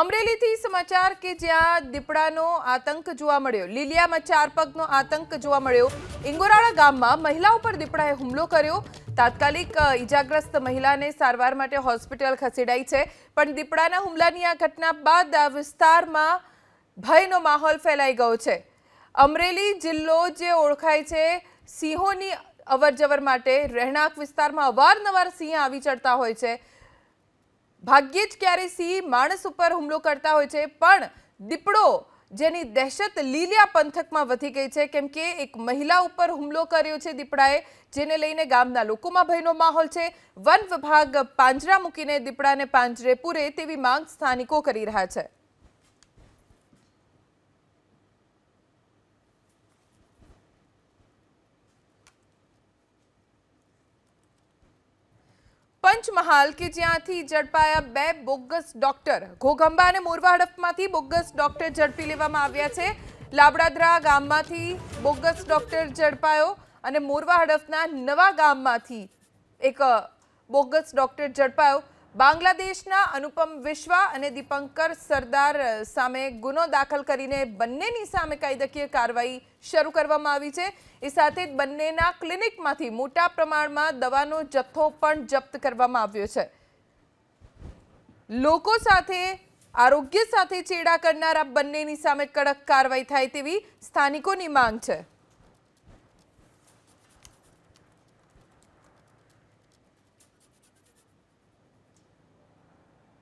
અમરેલીથી સમાચાર કે જ્યાં દીપડાનો આતંક જોવા મળ્યો। લીલિયામાં 4 પગનો આતંક જોવા મળ્યો। ઇંગોરાળા ગામમાં મહિલા ઉપર દીપડાએ હુમલો કર્યો। તાત્કાલિક ઈજાગ્રસ્ત મહિલાને સારવાર માટે હોસ્પિટલ ખસેડાઈ છે, પણ દીપડાના હુમલાની આ ઘટના બાદ આ વિસ્તારમાં ભયનો માહોલ ફેલાઈ ગયો છે। અમરેલી જિલ્લો જે ઓળખાય છે સિંહોની અવરજવર માટે, રહેણાંક વિસ્તારમાં અવારનવાર સિંહ આવી ચડતા હોય છે। ભાગ્યે જ ક્યારે સિંહ માણસ ઉપર હુમલો કરતા હોય છે, પણ દીપડો જેની દહેશત લીલિયા પંથકમાં વધી ગઈ છે, કેમ કે એક મહિલા ઉપર હુમલો કર્યો છે દીપડાએ, જેને લઈને ગામના લોકોમાં ભયનો માહોલ છે। વન વિભાગ પાંજરા મૂકીને દીપડાને પાંજરે પૂરે તેવી માંગ સ્થાનિકો કરી રહ્યા છે। પંચમહાલ કે જ્યાંથી ઝડપાયા 2 બોગસ ડોક્ટર। ઘોઘંબા અને મોરવા હડફમાંથી બોગસ ડોક્ટર ઝડપી લેવામાં આવ્યા છે। લાબડાદરા ગામમાંથી બોગસ ડોક્ટર ઝડપાયો અને મોરવા હડફના નવા ગામમાંથી એક બોગસ ડોક્ટર ઝડપાયો। બાંગ્લાદેશના અનુપમ વિશ્વા અને દીપંકર સરદાર સામે ગુનો દાખલ કરીને બંનેની સામે કાયદાકીય કાર્યવાહી શરૂ કરવામાં આવી છે। એ સાથે જ બંનેના ક્લિનિકમાંથી મોટા પ્રમાણમાં દવાનો જથ્થો પણ જપ્ત કરવામાં આવ્યો છે। લોકો સાથે આરોગ્ય સાથે ચેડા કરનારા બંનેની સામે કડક કાર્યવાહી થાય તેવી સ્થાનિકોની માંગ છે।